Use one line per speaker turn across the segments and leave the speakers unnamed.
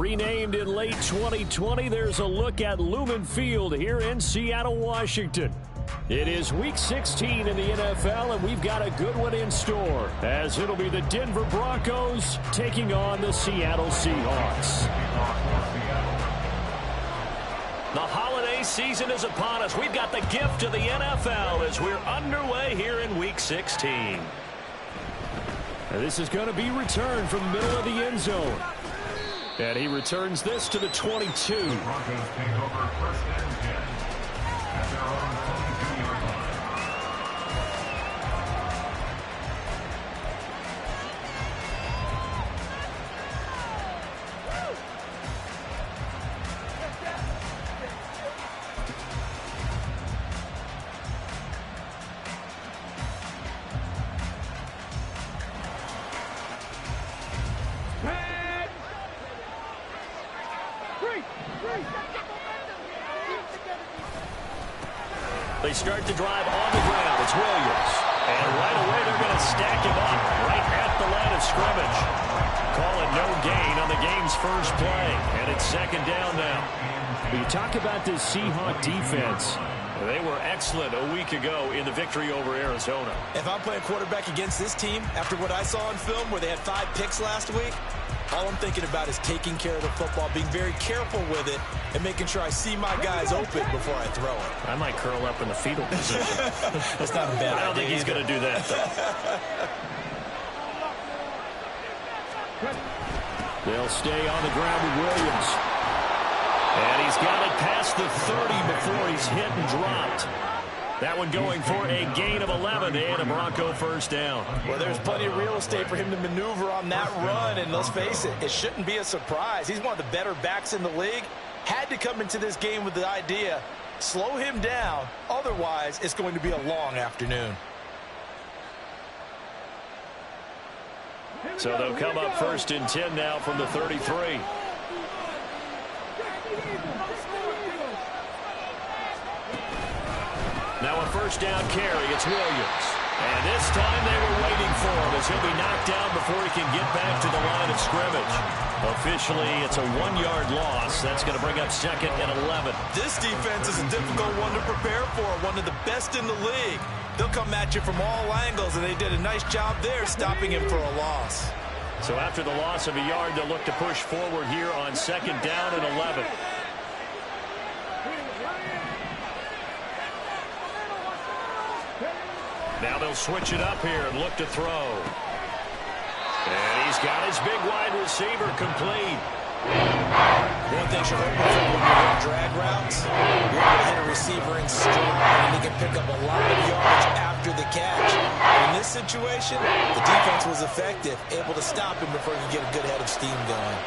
Renamed in late 2020, there's a look at Lumen Field here in Seattle, Washington. It is Week 16 in the NFL, and we've got a good one in store, as it'll be the Denver Broncos taking on the Seattle Seahawks. The holiday season is upon us. We've got the gift of the NFL as we're underway here in Week 16. And this is going to be returned from the middle of the end zone. And he returns this to the 22.
The Broncos take over first and 10 at their own 22-yard line.
They start the drive on the ground. It's Williams. And right away they're going to stack him up right at the line of scrimmage. Call it no gain on the game's first play. And it's second down now. You talk about this Seahawk defense. They were excellent a week ago in the victory over Arizona.
If I'm playing quarterback against this team, after what I saw in film where they had 5 picks last week, all I'm thinking about is taking care of the football, being very careful with it, and making sure I see my guys open before I throw it.
I might curl up in the fetal position.
That's not a bad idea.
I don't think he's going to do that, though. They'll stay on the ground with Williams. And he's got it past the 30 before he's hit and dropped. That one going for a gain of 11 and a Bronco first down.
Well, there's plenty of real estate for him to maneuver on that run, and let's face it, it shouldn't be a surprise. He's one of the better backs in the league. Had to come into this game with the idea, slow him down, otherwise it's going to be a long afternoon.
So they'll come up first and 10 now from the 33. Now a first down carry. It's Williams. And this time they were waiting for him as he'll be knocked down before he can get back to the line of scrimmage. Officially, it's a 1-yard loss. That's going to bring up second and 11.
This defense is a difficult one to prepare for, one of the best in the league. They'll come at you from all angles, and they did a nice job there stopping him for a loss.
So after the loss of a yard, they'll look to push forward here on second down and 11. Now they'll switch it up here and look to throw. And he's got his big wide receiver complete.
One thing you're hoping for when you're doing drag routes, you're going to hit a receiver in stride, and he can pick up a lot of yards after the catch. In this situation, the defense was effective, able to stop him before he could get a good head of steam going.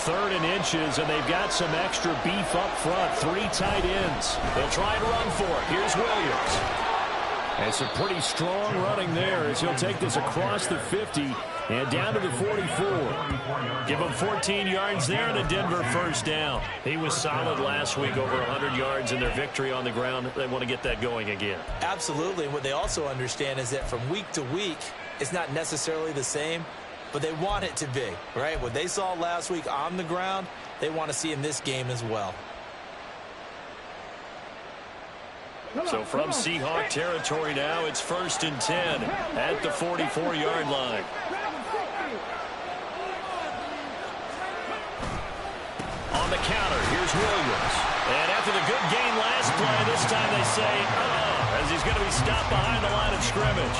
Third and inches, and they've got some extra beef up front. 3 tight ends. They'll try and run for it. Here's Williams. And some pretty strong running there as he'll take this across the 50 and down to the 44. Give him 14 yards there and a Denver first down. He was solid last week, over 100 yards in their victory on the ground. They want to get that going again.
Absolutely. And what they also understand is that from week to week, it's not necessarily the same, but they want it to be, right? What they saw last week on the ground, they want to see in this game as well.
So from Seahawk territory now, it's first and 10 at the 44-yard line. On the counter, here's Williams. And after the good gain last play, this time they say, as he's going to be stopped behind the line of scrimmage.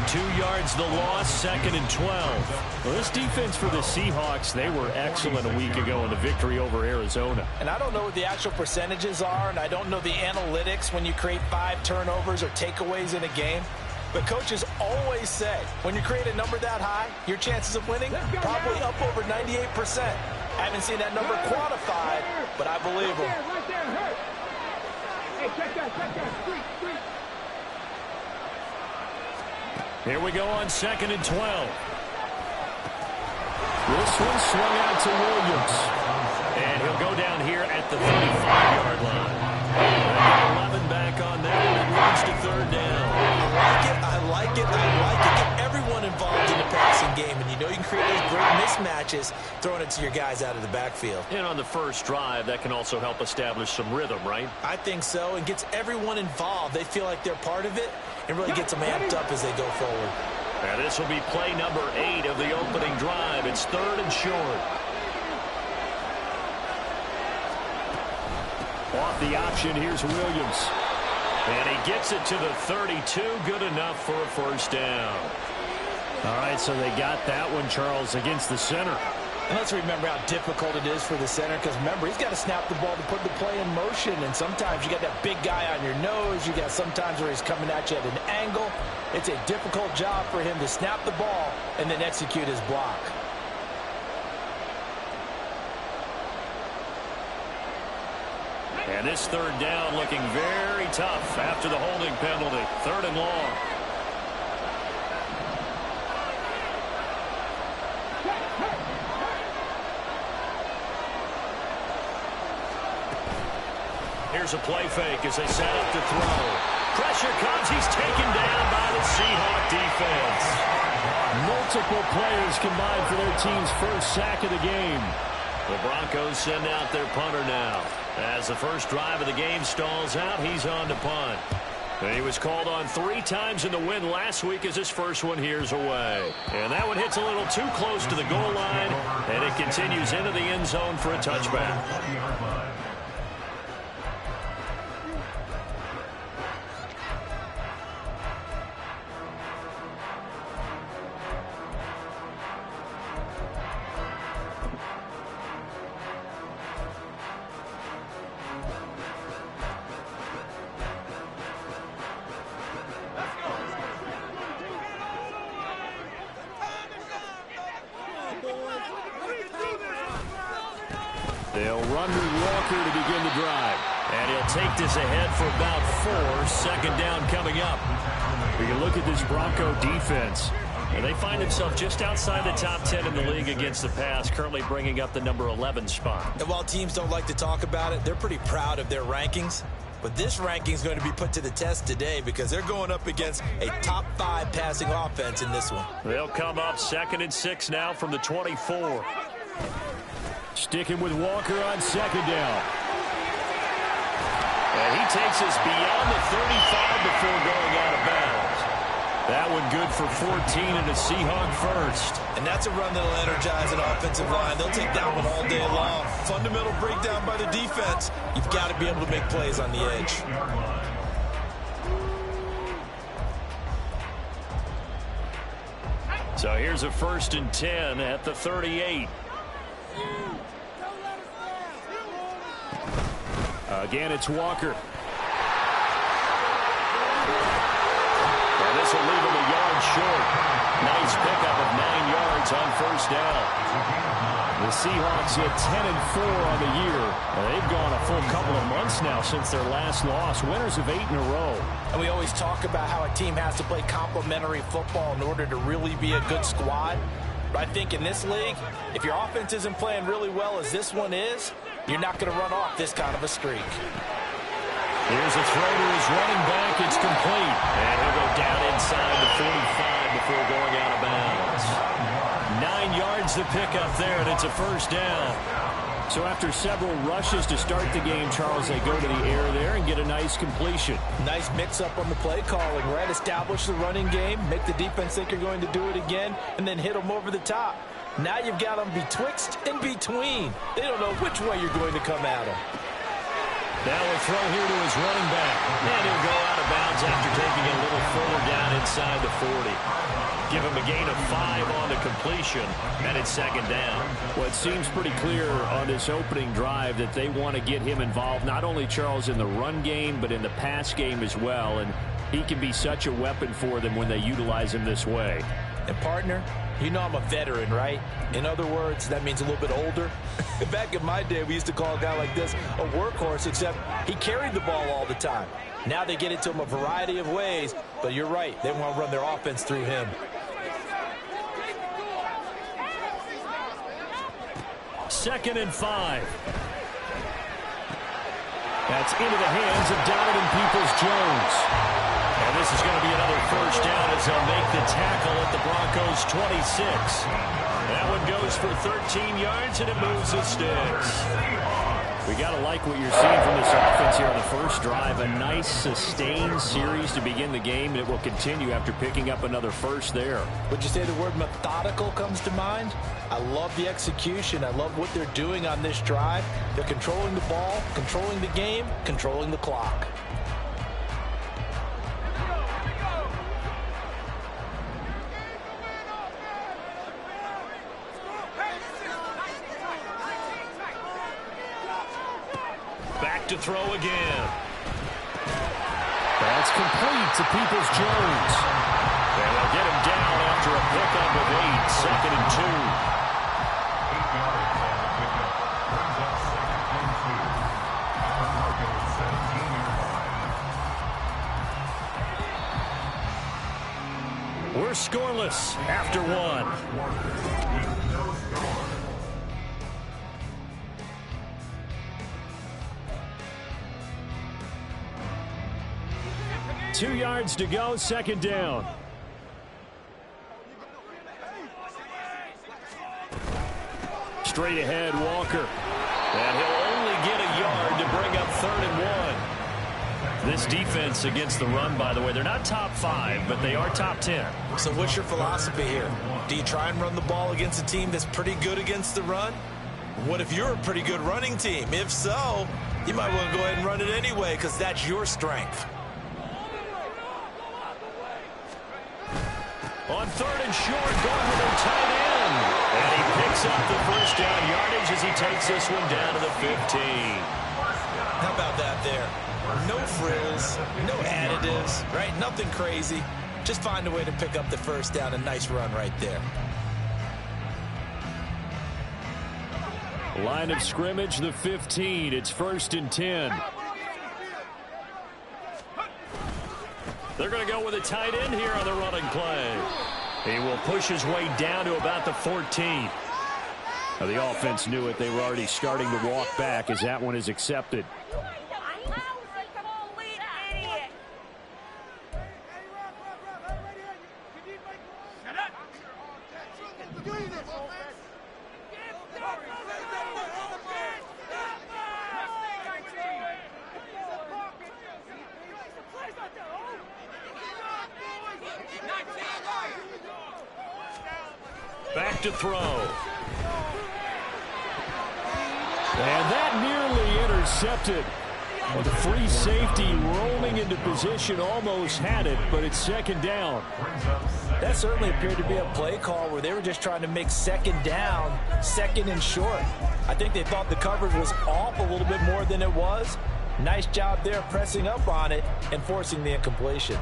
2 yards the loss, second and 12. Well, this defense for the Seahawks, they were excellent a week ago in the victory over Arizona.
And I don't know what the actual percentages are, and I don't know the analytics when you create 5 turnovers or takeaways in a game. But coaches always say, when you create a number that high, your chances of winning probably up over 98%. I haven't seen that number quantified, but I believe them.
Here we go on second and 12. This one swung out to Williams. And he'll go down here at the 35-yard line. 11 back on that, and it leads to third down.
I like it. Get everyone involved in the passing game, and you know you can create those great mismatches, throwing it to your guys out of the backfield.
And on the first drive, that can also help establish some rhythm, right?
I think so, and gets everyone involved. They feel like they're part of it and really gets them amped up as they go forward.
And this will be play number 8 of the opening drive. It's 3rd and short. Off the option, here's Williams. And he gets it to the 32. Good enough for a first down. All right, so they got that one, Charles, against the center.
And let's remember how difficult it is for the center, because remember, he's got to snap the ball to put the play in motion, and sometimes you got that big guy on your nose. You got sometimes where he's coming at you at an angle. It's a difficult job for him to snap the ball and then execute his block.
And this 3rd down looking very tough after the holding penalty. 3rd and long. Here's a play fake as they set up to throw. Pressure comes. He's taken down by the Seahawk defense.
Multiple players combined for their team's first sack of the game.
The Broncos send out their punter now. As the first drive of the game stalls out, he's on to punt. And he was called on 3 times in the win last week as his first one here's away. And that one hits a little too close to the goal line, and it continues into the end zone for a touchback.
They'll run with Walker to begin the drive.
And he'll take this ahead for about 4. Second down coming up.
We can look at this Bronco defense.
And they find themselves just outside the top 10 in the league against the pass, currently bringing up the number 11 spot.
And while teams don't like to talk about it, they're pretty proud of their rankings. But this ranking is going to be put to the test today because they're going up against a top 5 passing offense in this one.
They'll come up 2nd and 6 now from the 24.
Sticking with Walker on 2nd down.
And he takes us beyond the 35 before going out of bounds. That one good for 14 and a Seahawk first.
And that's a run that'll energize an offensive line. They'll take that one all day long. Fundamental breakdown by the defense. You've got to be able to make plays on the edge.
So here's a 1st and 10 at the 38.
Again, it's Walker.
Well, this will leave him a yard short. Nice pickup of 9 yards on first down.
The Seahawks hit 10-4 on the year. They've gone a full couple of months now since their last loss. Winners of 8 in a row.
And we always talk about how a team has to play complementary football in order to really be a good squad. But I think in this league, if your offense isn't playing really well as this one is, you're not going to run off this kind of a streak.
Here's a throw to his running back. It's complete. And he'll go down inside the 45 before going out of bounds. 9 yards to pick up there, and it's a first down.
So after several rushes to start the game, Charles, they go to the air there and get a nice completion.
Nice mix-up on the play calling, right? Establish the running game, make the defense think you're going to do it again, and then hit them over the top. Now you've got them betwixt and between. They don't know which way you're going to come at them.
Now a throw here to his running back. And he'll go out of bounds after taking it a little further down inside the 40. Give him a gain of 5 on the completion, and it's 2nd down.
Well, it seems pretty clear on this opening drive that they want to get him involved, not only, Charles, in the run game, but in the pass game as well. And he can be such a weapon for them when they utilize him this way.
And, partner, you know I'm a veteran, right? In other words, that means a little bit older. Back in my day, we used to call a guy like this a workhorse, except he carried the ball all the time. Now they get it to him a variety of ways, but you're right. They want to run their offense through him.
2nd and 5.
That's into the hands of Donovan Peoples-Jones.
And this is going to be another first down as as they'll make the tackle at the Broncos' 26. That one goes for 13 yards, and it moves the sticks. We got to like what you're seeing from this offense here on the first drive. A nice, sustained series to begin the game, and it will continue after picking up another first there.
Would you say the word methodical comes to mind? I love the execution. I love what they're doing on this drive. They're controlling the ball, controlling the game, controlling the clock.
Back to throw again. That's complete to Peoples-Jones. And they'll get him down after a pickup of 8, 2nd and 2. We're scoreless after 1. 2 yards to go, 2nd down. Straight ahead, Walker. And he'll only get a yard to bring up 3rd and 1. This defense against the run, by the way, they're not top 5, but they are top 10.
So what's your philosophy here? Do you try and run the ball against a team that's pretty good against the run? What if you're a pretty good running team? If so, you might want to go ahead and run it anyway because that's your strength.
On 3rd and short, going with a tight end. And he picks up the first down yardage as he takes this one down to the 15.
How about that there? No frills, no additives, right? Nothing crazy. Just find a way to pick up the first down. A nice run right there.
Line of scrimmage, the 15. It's 1st and 10. They're going to go with a tight end here on the running play. He will push his way down to about the 14. Now, the offense knew it. They were already starting to walk back as that one is accepted. Back to throw. And that nearly intercepted. Well, the free safety roaming into position almost had it, but it's 2nd down.
That certainly appeared to be a play call where they were just trying to make 2nd down, 2nd and short. I think they thought the coverage was off a little bit more than it was. Nice job there pressing up on it and forcing the incompletion.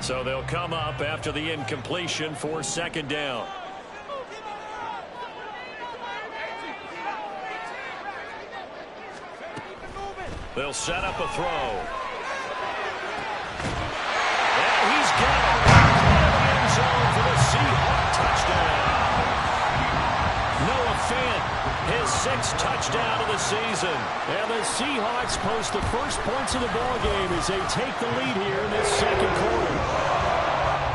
So they'll come up after the incompletion for 2nd down. They'll set up a throw. And he's got it. End zone for the Seahawks touchdown. Noah Fant, his 6th touchdown of the season. And the Seahawks post the first points of the ball game as they take the lead here in this 2nd quarter.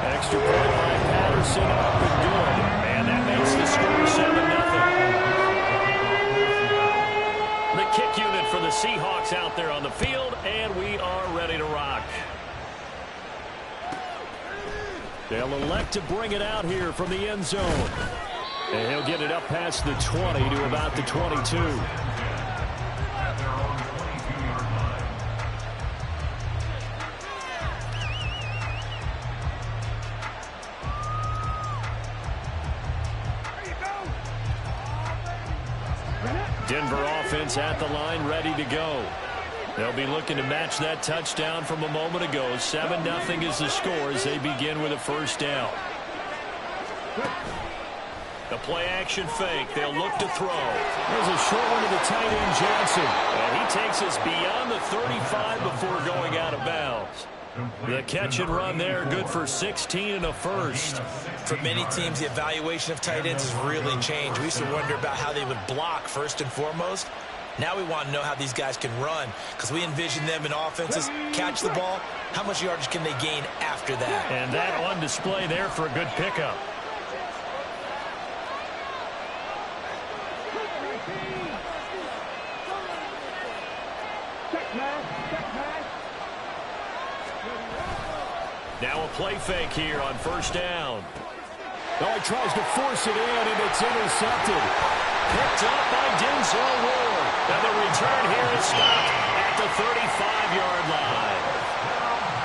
Extra point by Patterson up and good. And that makes the score 7-0. The kick unit for the Seahawks out there on the field, and we are ready to rock. They'll elect to bring it out here from the end zone. And he'll get it up past the 20 to about the 22. Denver offense at the line, ready to go. They'll be looking to match that touchdown from a moment ago. 7-0 is the score as they begin with a first down. The play action fake. They'll look to throw. There's a short one to the tight end, Johnson. And he takes us beyond the 35 before going out of bounds. The catch and run there, good for 16 and a first.
For many teams, the evaluation of tight ends has really changed. We used to wonder about how they would block first and foremost. Now we want to know how these guys can run, because we envision them in offenses catch the ball. How much yardage can they gain after that?
And that on display there for a good pickup. Now a play fake here on first down. Oh, he tries to force it in, and it's intercepted. Picked up by Denzel Ward. And the return here is stopped at the 35-yard line.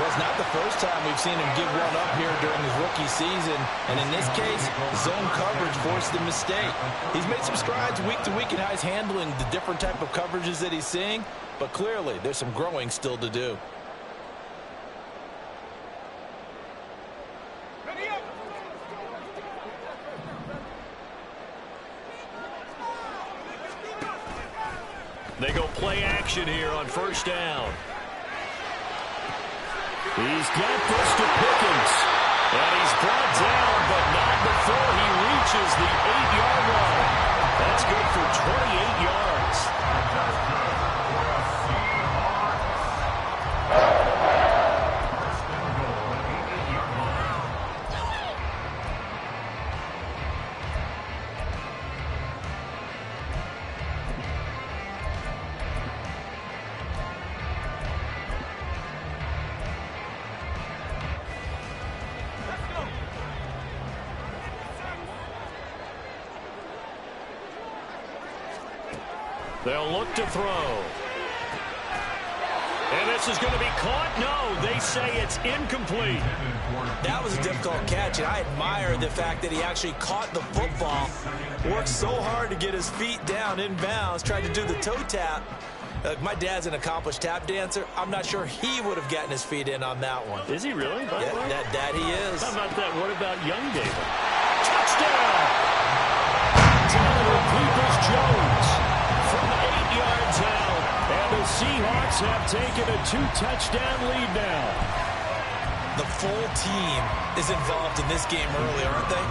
Well, it's not the first time we've seen him give one up here during his rookie season. And in this case, zone coverage forced the mistake. He's made some strides week to week in how he's handling the different type of coverages that he's seeing. But clearly, there's some growing still to do.
They go play action here on first down. He's got this to Pickens. And he's brought down, but not before he reaches the 8-yard line. That's good for 28 yards. They'll look to throw. And this is going to be caught. No, they say it's incomplete.
That was a difficult catch, and I admire the fact that he actually caught the football, worked so hard to get his feet down in bounds, tried to do the toe tap. My dad's an accomplished tap dancer. I'm not sure he would have gotten his feet in on that one.
Is he really?
Yeah, that he is.
How about that? What about young David? Touchdown! Taylor Peoples-Jones. From 8 yards out, and the Seahawks have taken a 2-touchdown lead now.
The full team is involved in this game early, aren't they?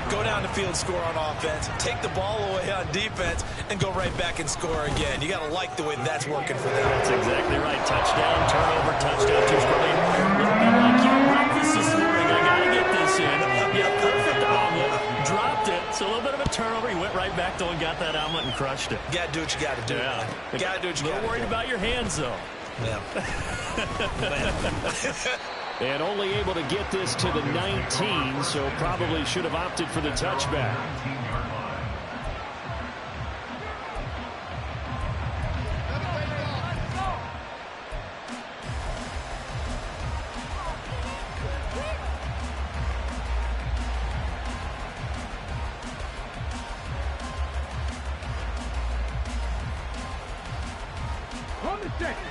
Go down the field, score on offense, take the ball away on defense, and go right back and score again. You got to like the way that's working for them.
That's exactly right. Touchdown, turnover, touchdown, two-scoring. A little bit like your breakfast this morning. I got to get this in. Yeah, perfect omelet. Dropped it. So a little bit of a turnover. He went right back though and got that omelet and crushed it.
You got to do what you got to do.
Yeah.
You got to do what you got to do.
A little worried about your hands, though.
Yeah.
And only able to get this to the 19, so probably should have opted for the touchback.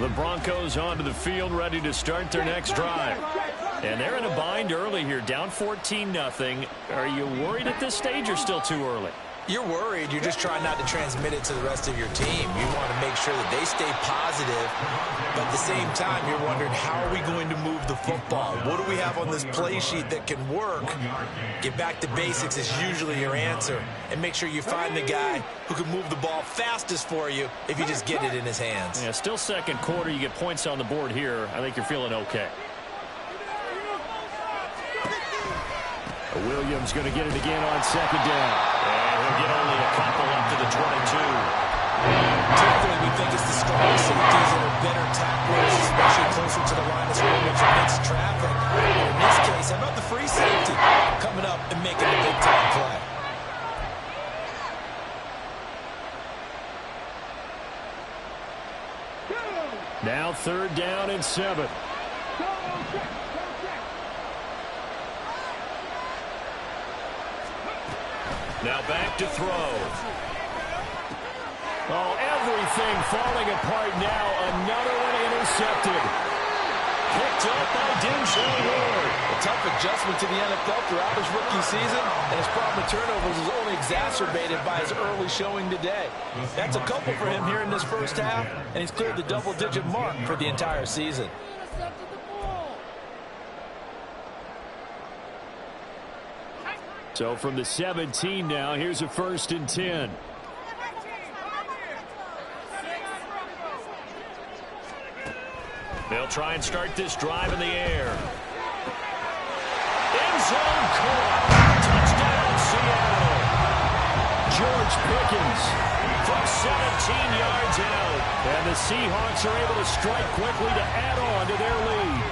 The Broncos onto the field, ready to start their next drive. And they're in a bind early here, down 14-0. Are you worried at this stage or still too early?
You're worried. You're just trying not to transmit it to the rest of your team. You want to make sure that they stay positive, but at the same time, you're wondering, how are we going to move the football? What do we have on this play sheet that can work? Get back to basics is usually your answer, and make sure you find the guy who can move the ball fastest for you if you just get it in his hands.
Yeah, still second quarter. You get points on the board here. I think you're feeling okay. Williams going to get it again on second down. And he'll get only a couple up to the 22.
Typically, we think it's the strong safeties that are better tacklers, especially closer to the line of scrimmage against traffic. But in this case, how about the free safety coming up and making a big-time play?
Now 3rd down and 7. Now back to throw. Oh, everything falling apart now. Another one intercepted. Picked up by Denzel Ward.
A tough adjustment to the NFL throughout his rookie season, and his problem with turnovers is only exacerbated by his early showing today. That's a couple for him here in this first half, and he's cleared the double-digit mark for the entire season.
So from the 17 now, here's a 1st and 10. They'll try and start this drive in the air. End zone caught. Touchdown, Seattle. George Pickens from 17 yards out. And the Seahawks are able to strike quickly to add on to their lead.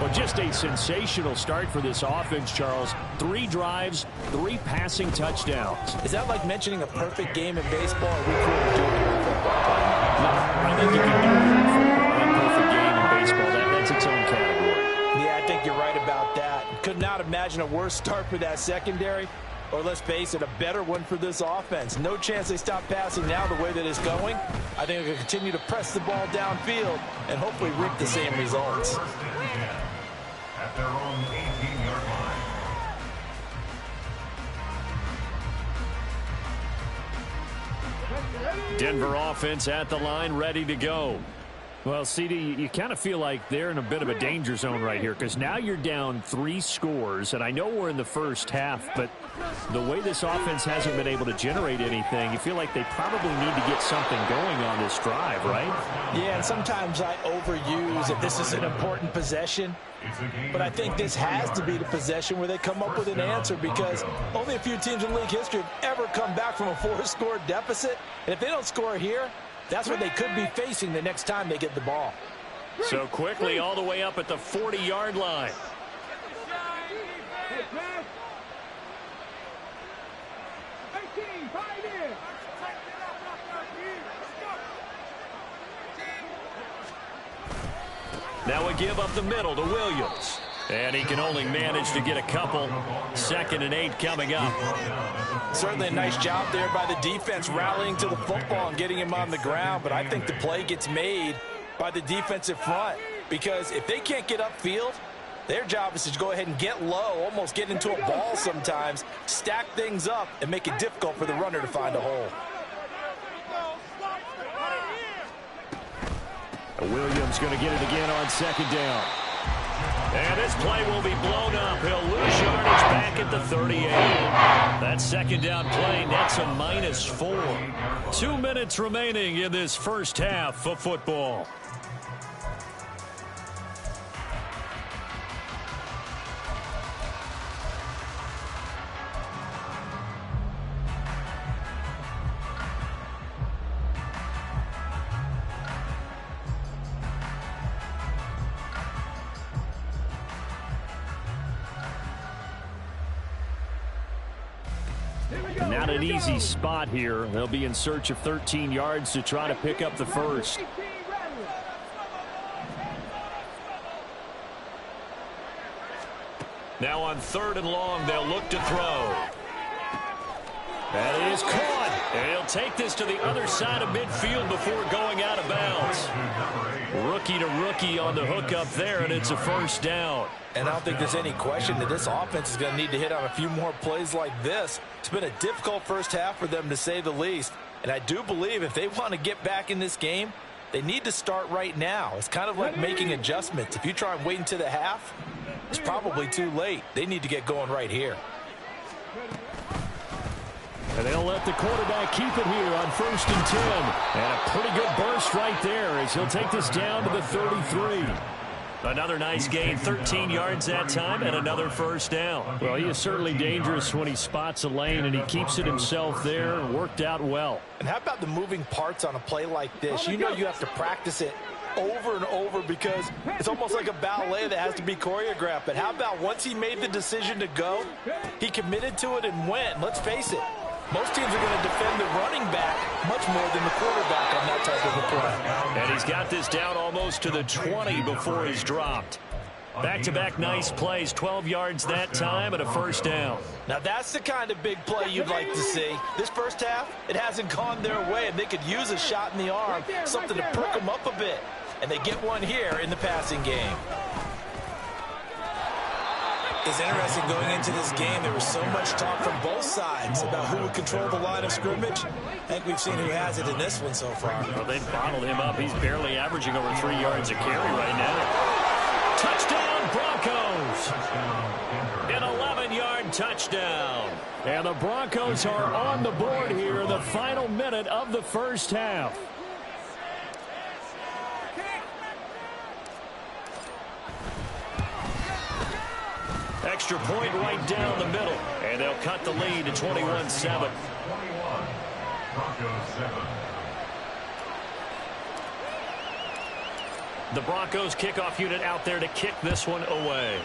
Well, just a sensational start for this offense, Charles. 3 drives, 3 passing touchdowns.
Is that like mentioning a perfect game in baseball, or we couldn't do it in football?
No, I think you can do it in football. A perfect game in baseball, that's its own category.
Yeah, I think you're right about that. Could not imagine a worse start for that secondary, or let's face it, a better one for this offense. No chance they stop passing now the way that it's going. I think they'll continue to press the ball downfield and hopefully reap the same results.
At their own 18-yard line.
Denver offense at the line, ready to go. Well, CD, you kind of feel like they're in a bit of a danger zone right here because now you're down 3 scores, and I know we're in the first half, but the way this offense hasn't been able to generate anything, you feel like they probably need to get something going on this drive, right?
Yeah, and sometimes I overuse that this is an important possession, but I think this has to be the possession where they come up with an answer because only a few teams in league history have ever come back from a 4-score deficit, and if they don't score here, that's what they could be facing the next time they get the ball.
So quickly all the way up at the 40-yard line. Now we give up the middle to Williams. And he can only manage to get a couple. 2nd and 8 coming up.
Certainly a nice job there by the defense rallying to the football and getting him on the ground. But I think the play gets made by the defensive front. Because if they can't get upfield, their job is to go ahead and get low, almost get into a ball sometimes, stack things up, and make it difficult for the runner to find a hole.
Williams going to get it again on 2nd down. And this play will be blown up. He'll lose yardage back at the 38. That 2nd down play nets a -4. 2 minutes remaining in this first half of football. Not an easy spot here. They'll be in search of 13 yards to try to pick up the first. Now on 3rd and long, they'll look to throw. That is caught. And he'll take this to the other side of midfield before going out of bounds. Rookie to rookie on the hook up there, and it's a 1st down.
And I don't think there's any question that this offense is going to need to hit on a few more plays like this. It's been a difficult first half for them, to say the least. And I do believe if they want to get back in this game, they need to start right now. It's kind of like making adjustments. If you try and wait until the half, it's probably too late. They need to get going right here.
And they'll let the quarterback keep it here on 1st and 10. And a pretty good burst right there as he'll take this down to the 33. Another nice gain, 13 yards that time, and another 1st down. Well, he is certainly dangerous when he spots a lane, and he keeps it himself there and worked out well.
And how about the moving parts on a play like this? You know you have to practice it over and over because it's almost like a ballet that has to be choreographed. But how about once he made the decision to go, he committed to it and went. Let's face it, most teams are going to defend the running back much more than the quarterback on that type of a play.
And he's got this down almost to the 20 before he's dropped. Back-to-back nice plays, 12 yards that time and a 1st down.
Now that's the kind of big play you'd like to see. This first half, it hasn't gone their way, and they could use a shot in the arm, something to perk them up a bit. And they get one here in the passing game. It's interesting going into this game. There was so much talk from both sides about who would control the line of scrimmage. I think we've seen who has it in this one so far.
Well, they've bottled him up. He's barely averaging over 3 yards a carry right now. Touchdown, Broncos. 7-yard touchdown.
And the Broncos are on the board here in the final minute of the first half.
Extra point right down the middle. And they'll cut the lead to 21-7.
21, Broncos 7.
The Broncos kickoff unit out there to kick this one away.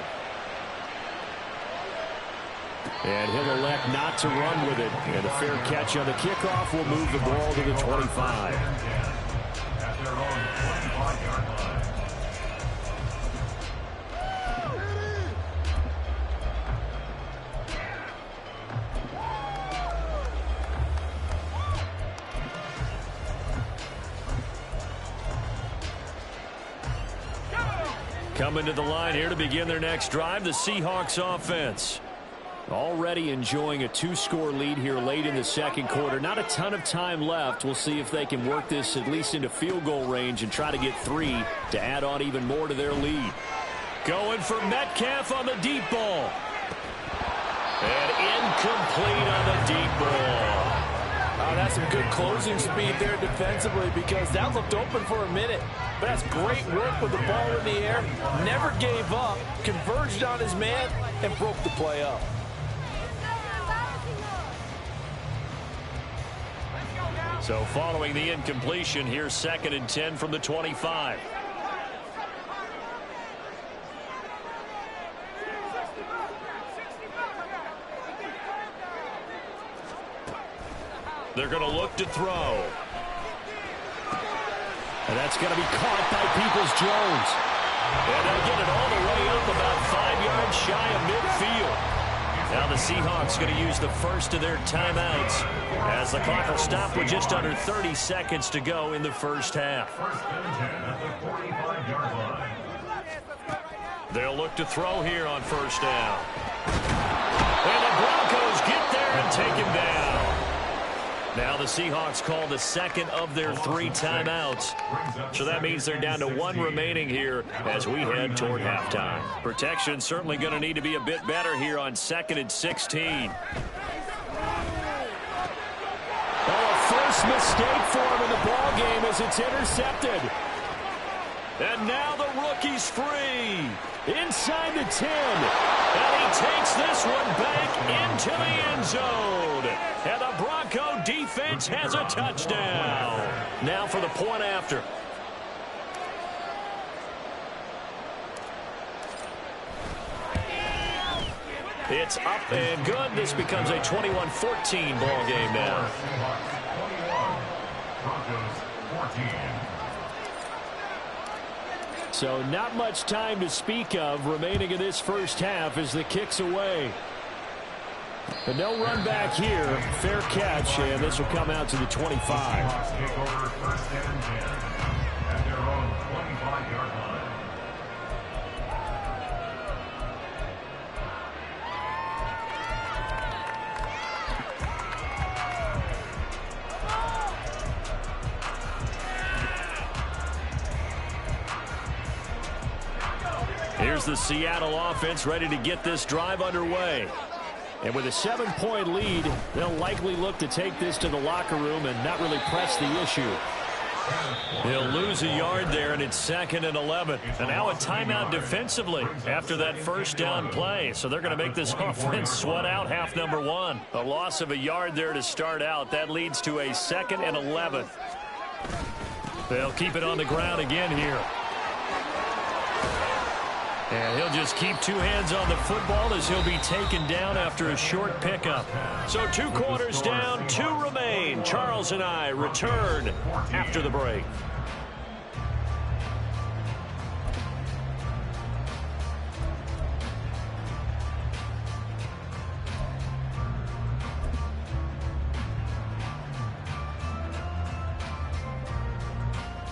And he'll elect not to run with it. And a fair catch on the kickoff will move the ball to the 25.
At their own 25-yard line.
Coming to the line here to begin their next drive, the Seahawks offense.
Already enjoying a 2-score lead here late in the second quarter. Not a ton of time left. We'll see if they can work this at least into field goal range and try to get 3 to add on even more to their lead.
Going for Metcalf on the deep ball. And incomplete on the deep ball.
Oh, that's some good closing speed there defensively because that looked open for a minute. But that's great work with the ball in the air. Never gave up, converged on his man, and broke the play up.
So following the incompletion, here's 2nd and 10 from the 25. They're going to look to throw.
And that's going to be caught by Peoples-Jones.
And they'll get it all the way up about 5 yards shy of midfield. Now the Seahawks going to use the first of their timeouts as the clock will stop with just under 30 seconds to go in the first half.
1st and 10 at the 45-yard line.
They'll look to throw here on 1st down. And the Broncos get there and take him down. Now the Seahawks call the second of their 3 timeouts. So that means they're down to 1 remaining here as we head toward halftime. Protection certainly going to need to be a bit better here on 2nd and 16.
Oh, a first mistake for him in the ball game as it's intercepted.
And now the rookie's free.
Inside the 10.
And he takes this one back into the end zone. And the Bronco defense has a touchdown. Now for the point after. It's up and good. This becomes a 21-14 ball game now.
21, Broncos 14.
So not much time to speak of remaining in this first half as the kick's away. But no run back here. Fair catch, and this will come out to the 25.
Seahawks take over 1st and 10 at their own 25-yard line.
Here's the Seattle offense ready to get this drive underway.
And with a 7-point lead, they'll likely look to take this to the locker room and not really press the issue.
He'll lose a yard there, and it's 2nd and 11. And now a timeout defensively after that first down play. So they're going to make this offense sweat out half number 1. A loss of a yard there to start out. That leads to a 2nd and 11. They'll keep it on the ground again here. And he'll just keep 2 hands on the football as he'll be taken down after a short pickup. So 2 quarters down, 2 remain. Charles and I return after the break.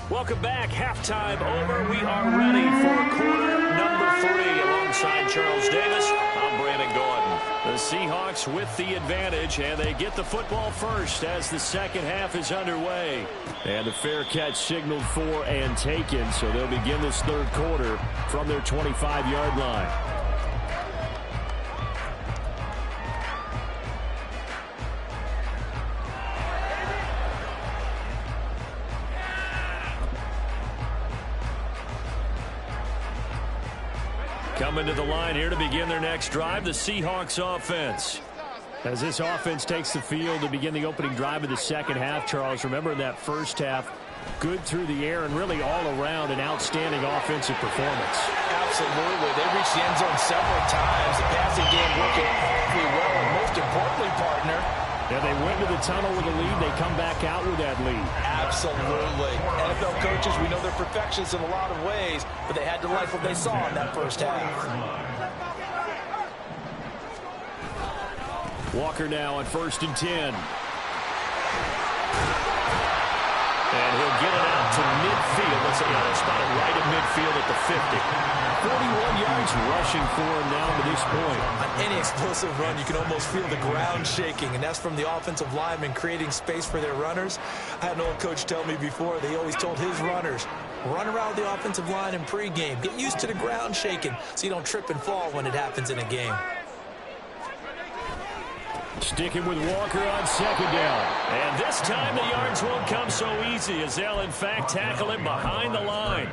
Welcome back. Halftime over. We are ready for quarter number 3 alongside Charles Davis. I'm Brandon Gordon. The Seahawks with the advantage, and they get the football first as the second half is underway.
And the fair catch signaled for and taken, so they'll begin this third quarter from their 25-yard line.
Coming to the line here to begin their next drive, the Seahawks offense. As this offense takes the field to begin the opening drive of the second half, Charles, remember in that first half, good through the air and really all around an outstanding offensive performance.
Absolutely. They reached the end zone several times. The passing game working awfully well, and most importantly, partner,
yeah, they went to the tunnel with a lead. They come back out with that lead.
Absolutely. NFL coaches, we know they're perfectionists in a lot of ways, but they had to like what they saw in that first half.
Walker now on 1st and 10. And he'll get it out to midfield. Let's say they'll spot it right at midfield at the 50. 41 yards rushing for him now to this point.
On any explosive run, you can almost feel the ground shaking, and that's from the offensive linemen creating space for their runners. I had an old coach tell me before, they always told his runners, run around the offensive line in pregame. Get used to the ground shaking so you don't trip and fall when it happens in a game.
Sticking with Walker on 2nd down. And this time the yards won't come so easy as they'll, in fact, tackle him behind the line.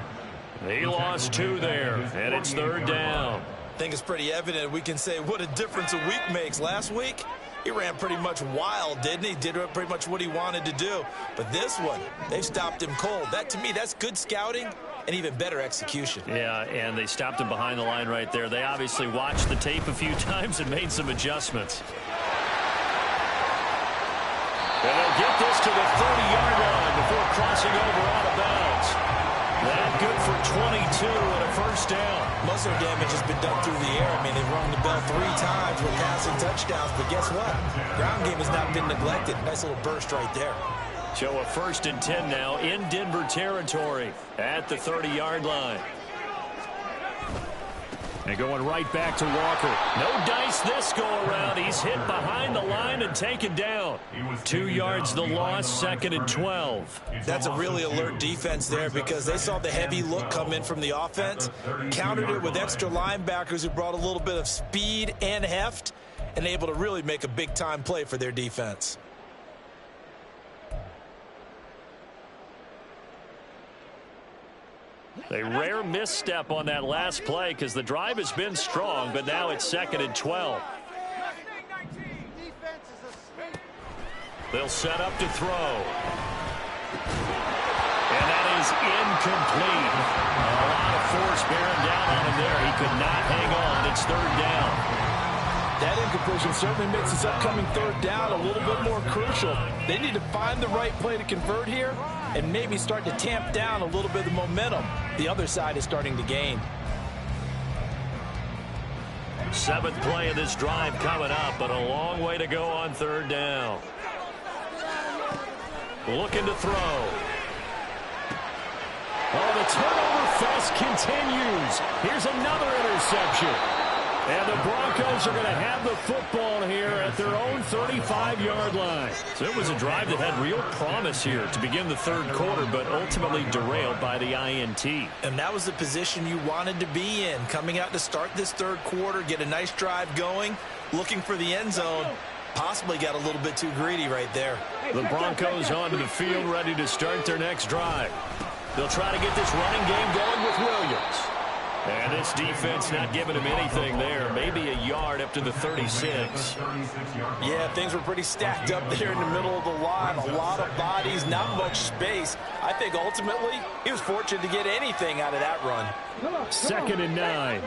He lost 2 there, and it's 3rd down.
I think it's pretty evident we can say what a difference a week makes. Last week, he ran pretty much wild, didn't he? Did pretty much what he wanted to do. But this one, they stopped him cold. That, to me, that's good scouting and even better execution.
Yeah, and they stopped him behind the line right there. They obviously watched the tape a few times and made some adjustments. And they'll get this to the 30-yard line before crossing over out of bounds. That good for 22 and a 1st down.
Most of the damage has been done through the air. I mean, they've rung the bell 3 times with passing touchdowns. But guess what? Ground game has not been neglected. Nice little burst right there.
So a 1st and 10 now in Denver territory at the 30-yard line. And going right back to Walker. No dice this go-around. He's hit behind the line and taken down. 2 yards the loss, 2nd and 12.
That's a really alert defense there because they saw the heavy look come in from the offense, countered it with extra linebackers who brought a little bit of speed and heft, and able to really make a big-time play for their defense.
A rare misstep on that last play because the drive has been strong, but now it's 2nd and 12. They'll set up to throw. And that is incomplete. A lot of force bearing down on him there. He could not hang on. It's 3rd down.
That incompletion certainly makes this upcoming 3rd down a little bit more crucial. They need to find the right play to convert here and maybe start to tamp down a little bit of the momentum the other side is starting to gain.
7th play of this drive coming up, but a long way to go on 3rd down. Looking to throw. Oh, the turnover fest continues. Here's another interception. And the Broncos are going to have the football here at their own 35-yard line. So it was a drive that had real promise here to begin the 3rd quarter, but ultimately derailed by the INT.
And that was the position you wanted to be in, coming out to start this 3rd quarter, get a nice drive going, looking for the end zone. Possibly got a little bit too greedy right there.
The Broncos onto the field, ready to start their next drive. They'll try to get this running game going with Williams. And this defense not giving him anything there. Maybe a yard up to the 36.
Yeah, things were pretty stacked up there in the middle of the line. A lot of bodies, not much space. I think ultimately he was fortunate to get anything out of that run.
2nd and 9.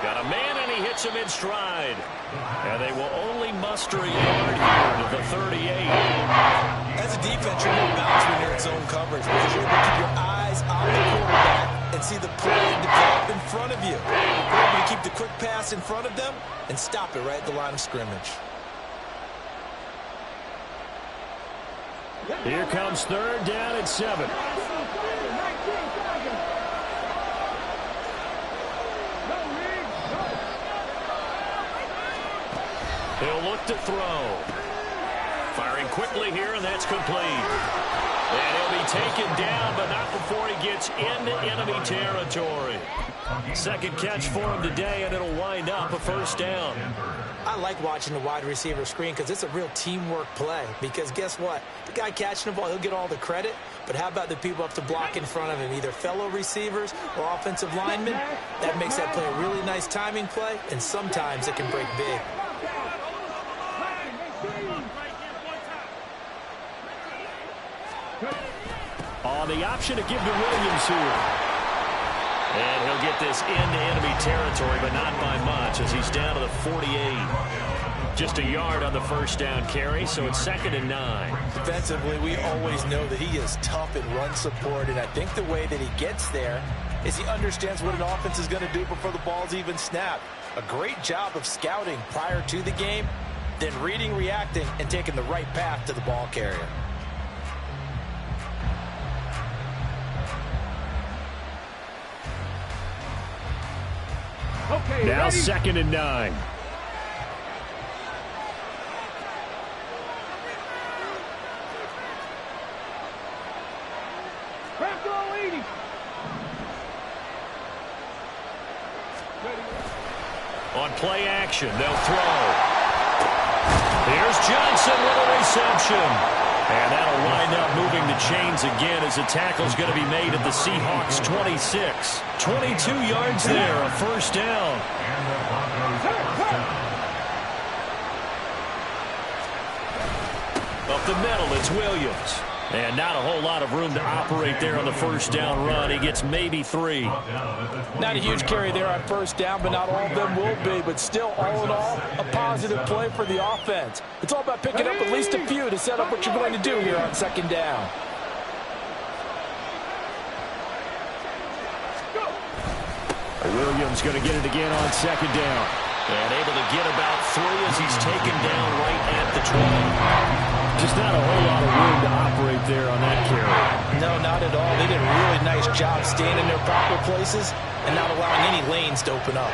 Got a man, and he hits him in stride. And they will only muster a yard here to the 38.
As a defense, you're going to bounce when you're in zone coverage because you're able to keep your eyes on the quarterback and see the play develop in front of you. You're able to keep the quick pass in front of them and stop it right at the line of scrimmage.
Here comes 3rd down and 7. He'll look to throw.
Firing quickly here, and that's complete. And he'll be taken down, but not before he gets into enemy territory. Second catch for him today, and it'll wind up a first down.
I like watching the wide receiver screen because it's a real teamwork play. Because guess what? The guy catching the ball, he'll get all the credit. But how about the people up to block in front of him, either fellow receivers or offensive linemen? That makes that play a really nice timing play, and sometimes it can break big.
On the option to give to Williams here. And he'll get this into enemy territory, but not by much as he's down to the 48. Just a yard on the first down carry, so it's 2nd and 9.
Defensively, we always know that he is tough in run support, and I think the way that he gets there is he understands what an offense is going to do before the ball's even snapped. A great job of scouting prior to the game, then reading, reacting, and taking the right path to the ball carrier.
Okay,
now
ready?
2nd and 9. On play action, they'll throw. Here's Johnson with a reception. And that'll wind up moving the chains again as the tackle's going to be made at the Seahawks 26. 22 yards there, a first down. Up the middle, it's Williams. And not a whole lot of room to operate there on the first down run. He gets maybe 3.
Not a huge carry there on first down, but not all of them will be. But still, all in all, a positive play for the offense. It's all about picking up at least a few to set up what you're going to do here on 2nd down.
Williams going to get it again on 2nd down. And able to get about 3 as he's taken down right at the 20. Just not a whole lot of room to operate there on that carry.
No, not at all. They did a really nice job staying in their proper places and not allowing any lanes to open up.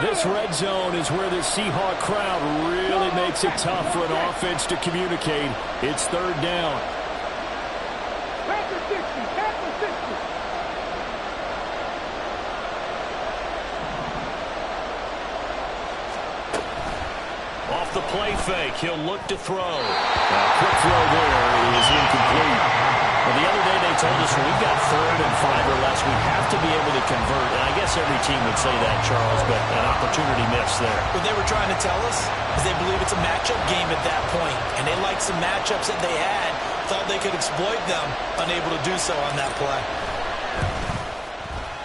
This red zone is where the Seahawk crowd really makes it tough for an offense to communicate. It's 3rd down. Off the play fake, he'll look to throw. Quick throw there is incomplete. Well, the other day they told us when we've got 3rd and 5 or less, we have to be able to convert. And I guess every team would say that, Charles, but an opportunity missed there.
What they were trying to tell us is they believe it's a matchup game at that point, and they liked some matchups that they had, thought they could exploit them, unable to do so on that play.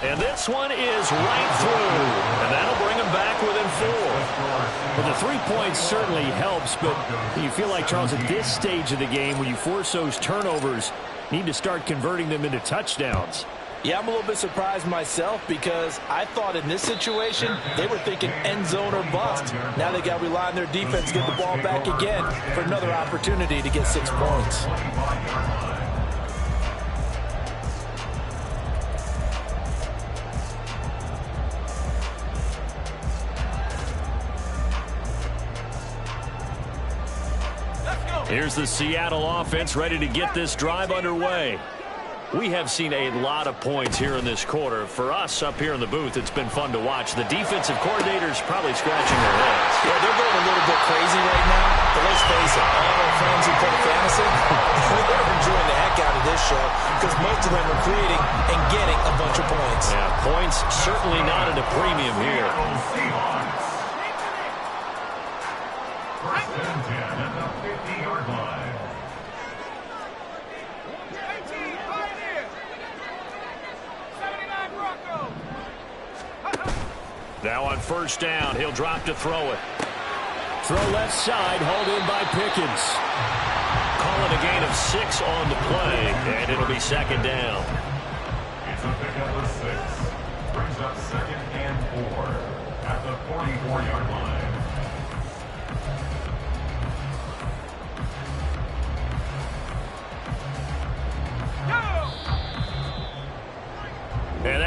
And this one is right through, and that'll bring them back within 4. Well, the 3 points certainly helps, but you feel like, Charles, at this stage of the game, when you force those turnovers, need to start converting them into touchdowns.
Yeah, I'm a little bit surprised myself because I thought in this situation they were thinking end zone or bust. Now they got to rely on their defense to get the ball back again for another opportunity to get 6 points.
Here's the Seattle offense ready to get this drive underway. We have seen a lot of points here in this quarter. For us up here in the booth, it's been fun to watch. The defensive coordinators probably scratching their heads.
Yeah, they're going a little bit crazy right now. But let's face it, all our friends who play fantasy, they're enjoying the heck out of this show because most of them are creating and getting a bunch of points.
Yeah, points certainly not at a premium here.
First and 10 at the 50-yard line.
Now on first down, he'll drop to throw it. Throw left side, hauled in by Pickens. Call it a gain of 6 on the play, and it'll be 2nd down.
It's a pickup of 6. Brings up 2nd and 4 at the 44-yard line.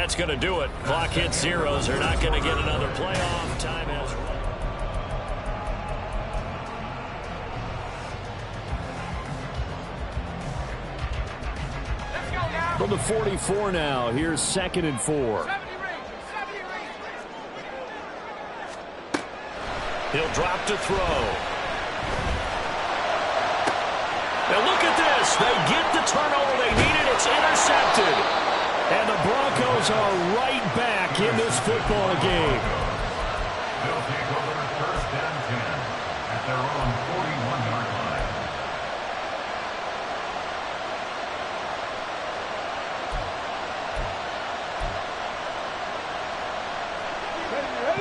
that's going to do it. Clock hits zeros. They're not going to get another playoff. Time has run. From the 44 now, here's 2nd and 4. He'll drop to throw. Now look at this. They get the turnover they needed. It's intercepted. And the Broncos are right back in this football game.
They'll take over first and 10 at their own 41-yard line.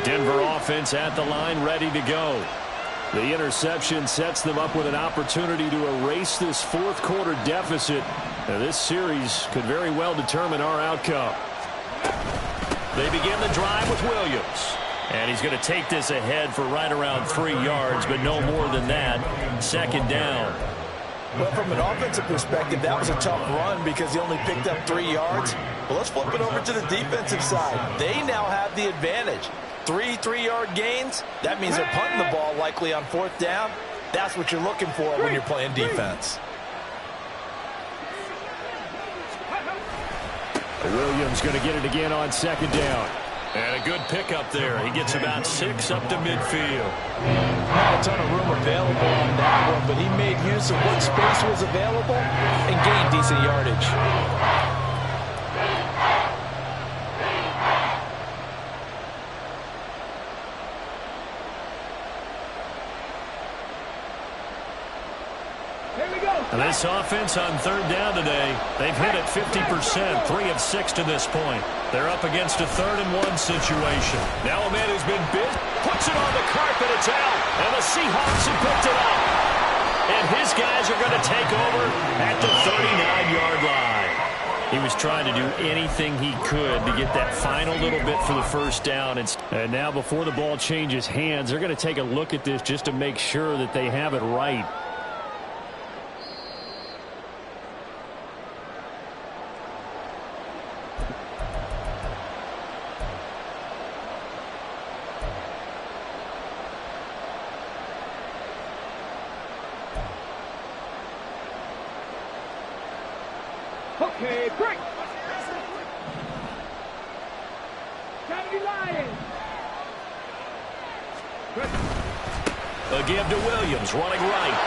Denver offense at the line, ready to go. The interception sets them up with an opportunity to erase this fourth quarter deficit. Now, this series could very well determine our outcome. They begin the drive with Williams. And he's going to take this ahead for right around 3 yards, but no more than that. 2nd down.
Well, from an offensive perspective, that was a tough run because he only picked up 3 yards. But let's flip it over to the defensive side. They now have the advantage. 3 3-yard gains. That means they're punting the ball likely on 4th down. That's what you're looking for when you're playing defense.
Williams going to get it again on 2nd down. And a good pickup there. He gets about 6 up to midfield.
Not a ton of room available on that one, but he made use of what space was available and gained decent yardage.
And this offense on 3rd down today, they've hit it 50%, 3 of 6 to this point. They're up against a 3rd and 1 situation. Now a man who's been bit, puts it on the carpet, it's out, and the Seahawks have picked it up. And his guys are going to take over at the 39-yard line. He was trying to do anything he could to get that final little bit for the first down. And now before the ball changes hands, they're going to take a look at this just to make sure that they have it right.
Okay, break. County Lions.
A give to Williams, running right.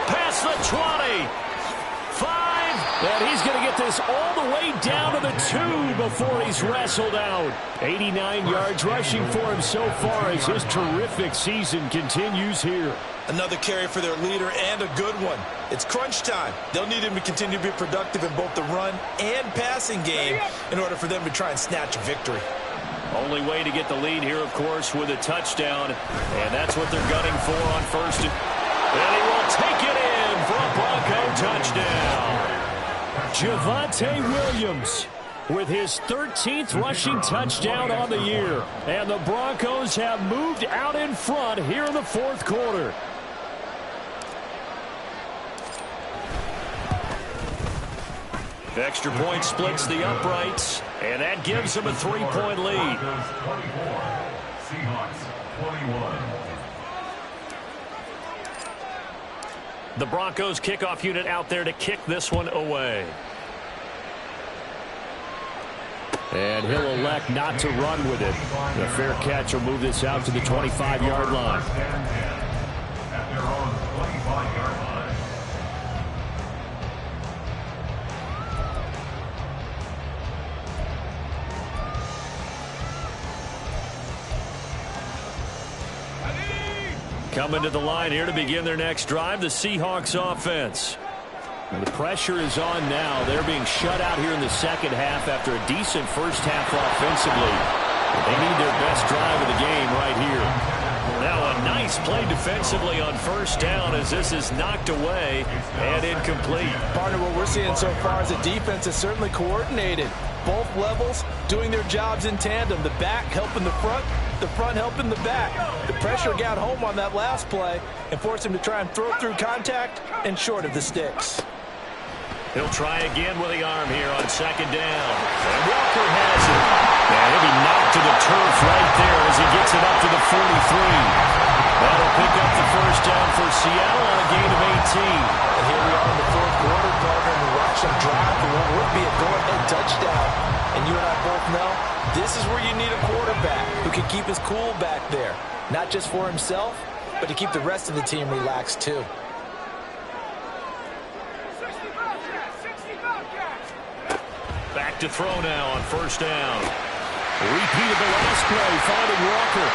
Past the 20. 5. And he's going to get this all the way down to the 2 before he's wrestled out. 89 yards rushing for him so far as his terrific season continues here.
Another carry for their leader and a good one. It's crunch time. They'll need him to continue to be productive in both the run and passing game in order for them to try and snatch a victory.
Only way to get the lead here, of course, with a touchdown. And that's what they're gunning for on 1st. And he will take it in for a Bronco touchdown. Javonte Williams with his 13th rushing touchdown on the year. And the Broncos have moved out in front here in the 4th quarter. Extra point splits the uprights, and that gives them a 3-point lead.
Seahawks 21.
The Broncos kickoff unit out there to kick this one away. And he'll elect not to run with it. The fair catch will move this out to the 25-yard line.
At their own 25-yard line.
Coming to the line here to begin their next drive, the Seahawks offense. And the pressure is on now. They're being shut out here in the second half after a decent first half offensively. They need their best drive of the game right here. Now a nice play defensively on 1st down as this is knocked away and incomplete.
Partner, what we're seeing so far is the defense is certainly coordinated. Both levels doing their jobs in tandem. The back helping the front helping the back. The pressure got home on that last play and forced him to try and throw through contact and short of the sticks.
He'll try again with the arm here on second down. And Walker has it. And he'll be knocked to the turf right there as he gets it up to the 43. That'll pick up the first down for Seattle on a gain of 18.
And here we are in the fourth quarter, partner, and we watch them drive for what would be a go-ahead touchdown. And you and I both know this is where you need a quarterback who can keep his cool back there. Not just for himself, but to keep the rest of the team relaxed too.
Back to throw now on first down. Repeated the last play, finding Walker.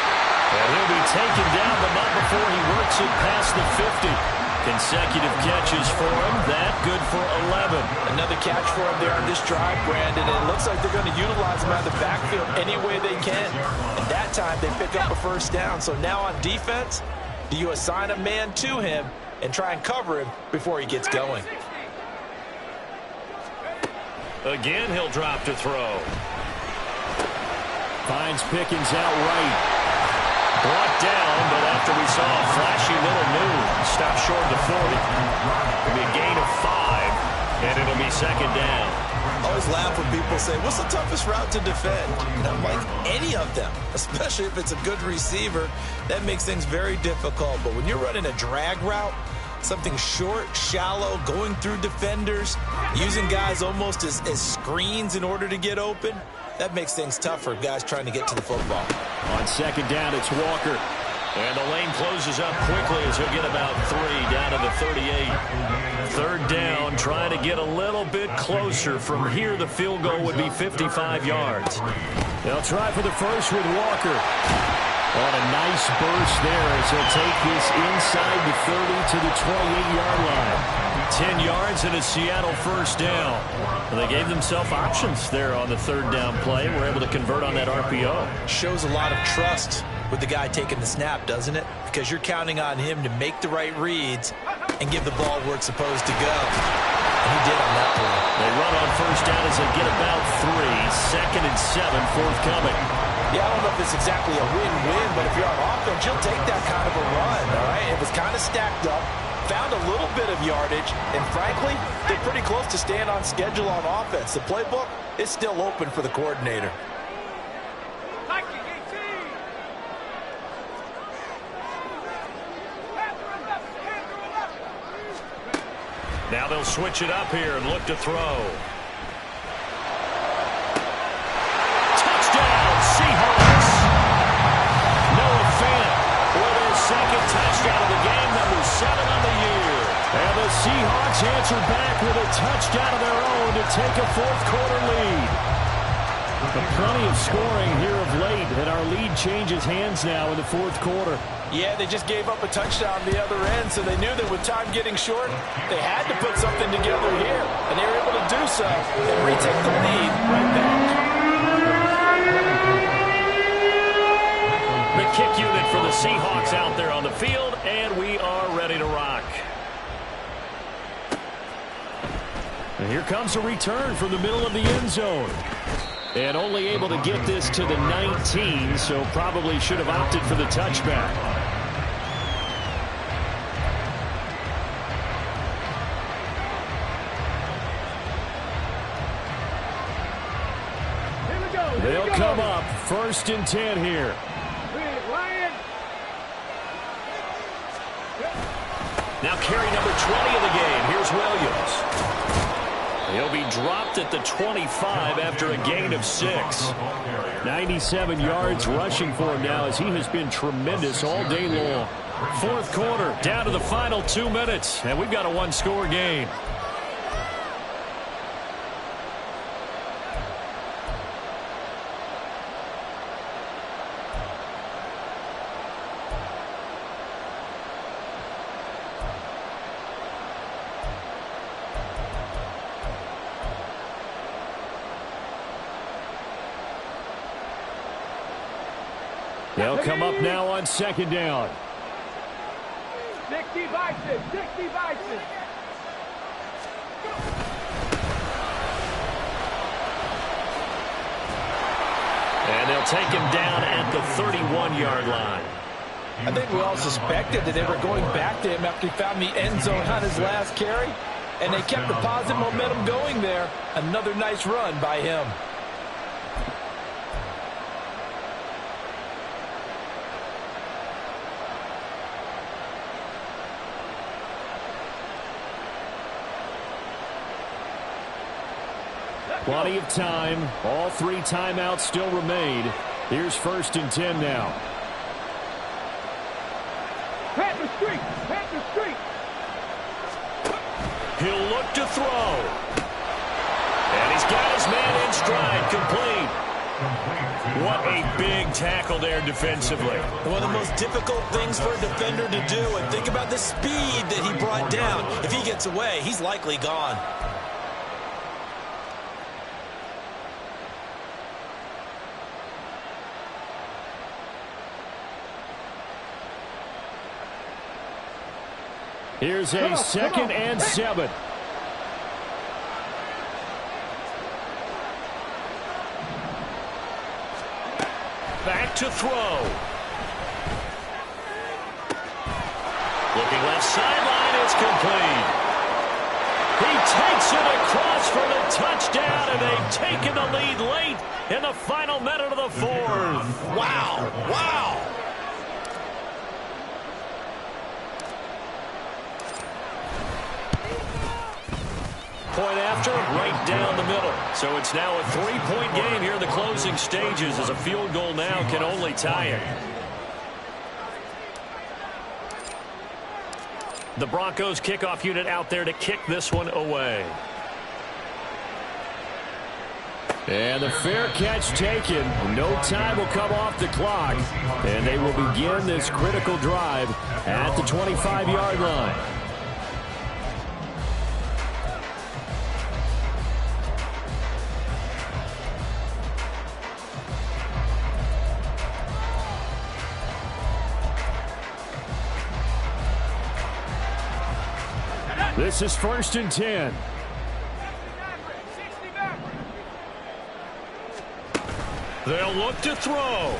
And he'll be taken down, but not before he works it past the 50. Consecutive catches for him. That good for 11.
Another catch for him there on this drive, Brandon. And it looks like they're going to utilize him out of the backfield any way they can. And that time they pick up a first down. So now on defense, do you assign a man to him and try and cover him before he gets going?
Again, he'll drop to throw.
Finds Pickens out right.
Brought down, but after we saw a flashy little move, stopped short of the 40. It'll be a gain of 5, and it'll be second down.
I always laugh when people say, what's the toughest route to defend? And I'm like, any of them, especially if it's a good receiver. That makes things very difficult. But when you're running a drag route, something short, shallow, going through defenders, using guys almost as screens in order to get open, that makes things tough for guys trying to get to the football.
On second down, it's Walker.
And the lane closes up quickly as he'll get about 3 down to the 38. Third down, trying to get a little bit closer. From here, the field goal would be 55 yards.
They'll try for the first with Walker. On a nice burst there as he'll take this inside the 30 to the 28-yard line.
10 yards and a Seattle first down. Well, they gave themselves options there on the third down play. We're able to convert on that RPO.
Shows a lot of trust with the guy taking the snap, doesn't it? Because you're counting on him to make the right reads and give the ball where it's supposed to go. And he did on that play.
They run on first down as they get about 3. Second and 7 forthcoming.
Yeah, I don't know if it's exactly a win-win, but if you're on offense, you'll take that kind of a run, all right? It was kind of stacked up, found a little bit of yardage, and frankly, they're pretty close to staying on schedule on offense. The playbook is still open for the coordinator.
Now they'll switch it up here and look to throw. Touchdown, Seahawks! Noah Fant with his second touchdown of the game, number 7 on the year.
And the Seahawks answer back with a touchdown of their own to take a fourth-quarter lead. Plenty of scoring here of late, and our lead changes hands now in the fourth quarter.
Yeah, they just gave up a touchdown on the other end, so they knew that with time getting short, they had to put something together here, and they were able to do so and retake the lead right back.
The kick unit for the Seahawks out there on the field, and we are ready to rock.
And here comes a return from the middle of the end zone. And only able to get this to the 19, so probably should have opted for the touchback. They'll come up 1st and 10 here.
Now carry number 20 of the game. Here's Williams. He'll be dropped at the 25 after a gain of 6.
97 yards rushing for him now as he has been tremendous all day long.
Fourth quarter, down to the final 2 minutes, and we've got a one-score game.
They'll come up now on 2nd down.
60 Bison, 60 Bison.
And they'll take him down at the 31-yard line.
I think we all suspected that they were going back to him after he found the end zone on his last carry. And they kept the positive momentum going there. Another nice run by him.
Plenty of time. All 3 timeouts still remain. Here's 1st and 10 now.
Panther streak! Panther streak!
He'll look to throw. And he's got his man in stride, complete. What a big tackle there defensively.
One of the most difficult things for a defender to do. And think about the speed that he brought down. If he gets away, he's likely gone.
Here's a 2nd and 7.
Back to throw. Looking left sideline, it's complete. He takes it across for the touchdown, and they've taken the lead late in the final minute of the 4th.
Wow, wow.
Point after, right down the middle. So it's now a 3-point game here in the closing stages, as a field goal now can only tie it. The Broncos kickoff unit out there to kick this one away.
And the fair catch taken. No time will come off the clock. And they will begin this critical drive at the 25-yard line. This is 1st and 10.
They'll look to throw.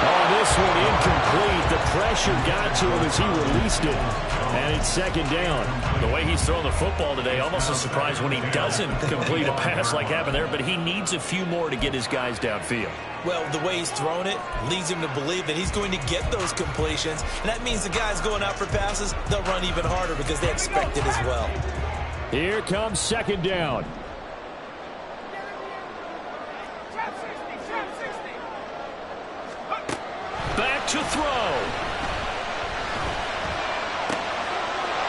Oh, this one incomplete. The pressure got to him as he released it. And it's 2nd down.
The way he's throwing the football today, almost a surprise when he doesn't complete a pass like happened there, but he needs a few more to get his guys downfield.
Well, the way he's thrown it leads him to believe that he's going to get those completions. And that means the guys going out for passes, they'll run even harder because they expect it as well.
Here comes 2nd down.
Back to throw.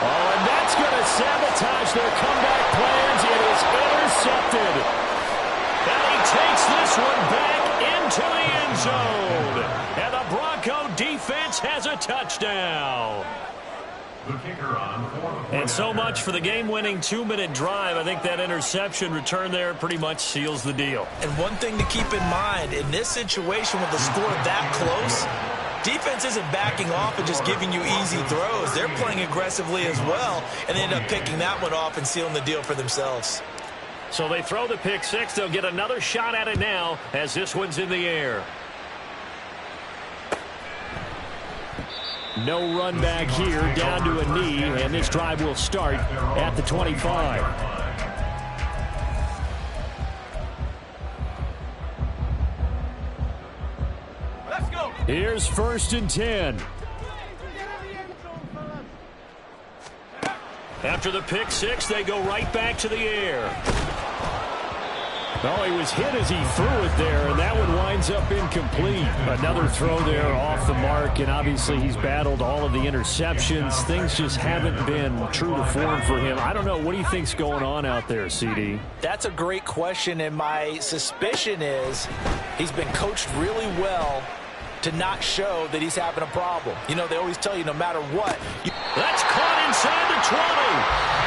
Oh, and that's going to sabotage their comeback plans. It is intercepted.
And he takes this one back into the end zone. And the Bronco defense has a touchdown.
The kicker on for the
And so much for the game-winning 2-minute drive. I think that interception return there pretty much seals the deal.
And one thing to keep in mind, in this situation with the score that close, defense isn't backing off and just giving you easy throws. They're playing aggressively as well, and they end up picking that one off and sealing the deal for themselves.
So they throw the pick six. They'll get another shot at it now as this one's in the air.
No run back here, down to a knee, and this drive will start at the 25.
Let's go.
Here's 1st and 10.
After the pick six, they go right back to the air.
Oh, he was hit as he threw it there, and that one winds up incomplete. Another throw there off the mark, and obviously he's battled all of the interceptions. Things just haven't been true to form for him. I don't know. What do you think's going on out there, CD?
That's a great question, and my suspicion is he's been coached really well to not show that he's having a problem. You know, they always tell you no matter what.
That's caught inside the 20.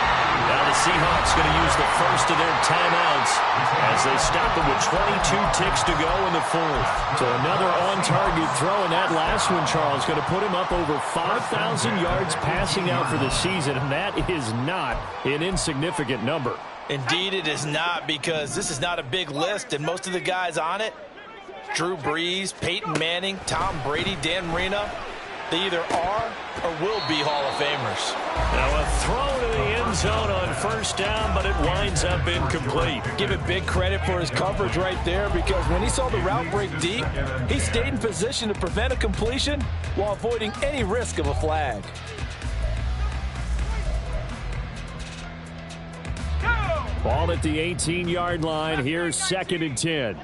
Now the Seahawks going to use the first of their timeouts as they stop it with 22 ticks to go in the fourth.
So another on-target throw, and that last one, Charles, going to put him up over 5,000 yards passing out for the season, and that is not an insignificant number.
Indeed it is not, because this is not a big list, and most of the guys on it, Drew Brees, Peyton Manning, Tom Brady, Dan Marino, They either are or will be Hall of Famers.
Now a throw to the end zone on first down, but it winds up incomplete.
Give it big credit for his coverage right there, because when he saw the route break deep, he stayed in position to prevent a completion while avoiding any risk of a flag.
Ball at the 18-yard line. Here's 2nd and 10.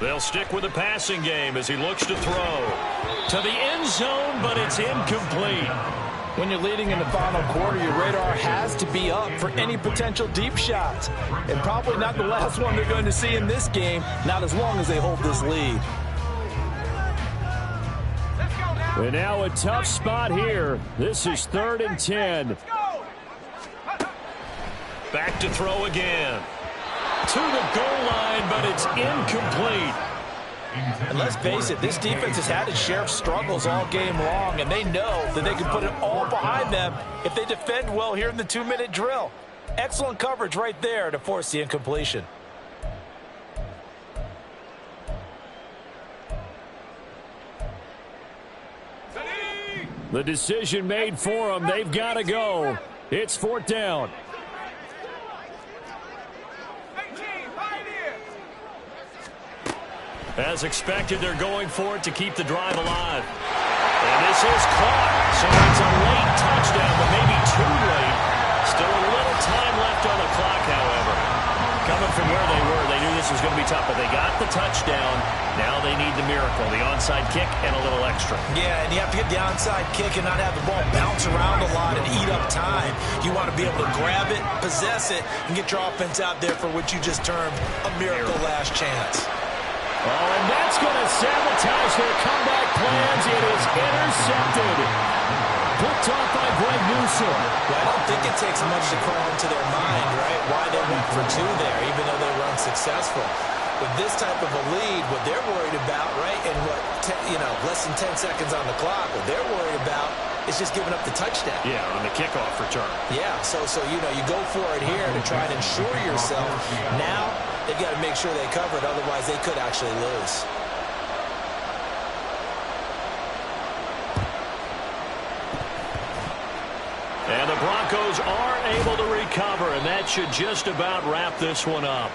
They'll stick with the passing game as he looks to throw to the end zone, but it's incomplete.
When you're leading in the final quarter, your radar has to be up for any potential deep shots. And probably not the last one they're going to see in this game, not as long as they hold this lead.
And now a tough spot here. This is 3rd and 10. Back to throw again. To the goal line, but it's incomplete.
And let's face it, this defense has had its share of struggles all game long, and they know that they can put it all behind them if they defend well here in the 2-minute drill. Excellent coverage right there to force the incompletion.
The decision made for them. They've got to go. It's 4th down. As expected, they're going for it to keep the drive alive. And this is caught. So it's a late touchdown, but maybe too late. Still a little time left on the clock, however. Coming from where they were, they knew this was going to be tough, but they got the touchdown. Now they need the miracle, the onside kick and a little extra.
Yeah, and you have to get the onside kick and not have the ball bounce around a lot and eat up time. You want to be able to grab it, possess it, and get your offense out there for what you just termed a miracle last chance.
Oh, and that's going to sabotage their comeback plans. It is intercepted. Picked off by Greg Newsome.
Well, I don't think it takes much to crawl into their mind, right, why they went for 2 there, even though they were unsuccessful. With this type of a lead, what they're worried about, right, and what, less than 10 seconds on the clock, what they're worried about is just giving up the touchdown.
Yeah, on the kickoff return.
Yeah, so you go for it here to try and ensure yourself. Now they've got to make sure they cover it, otherwise they could actually lose.
And the Broncos are able to recover, and that should just about wrap this one up.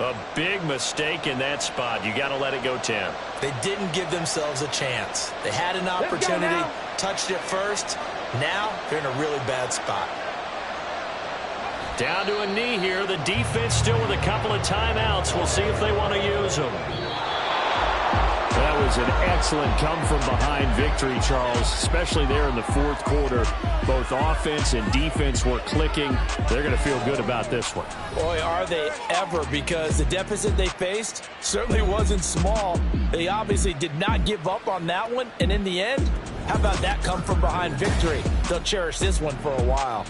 A big mistake in that spot. You got to let it go 10.
They didn't give themselves a chance. They had an opportunity, touched it first. Now they're in a really bad spot.
Down to a knee here. The defense still with a couple of timeouts. We'll see if they want to use them. That was an excellent come-from-behind victory, Charles, especially there in the 4th quarter. Both offense and defense were clicking. They're going to feel good about this one.
Boy, are they ever, because the deficit they faced certainly wasn't small. They obviously did not give up on that one, and in the end, how about that come-from-behind victory? They'll cherish this one for a while.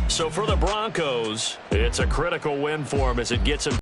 So for the Broncos, it's a critical win for them as it gets them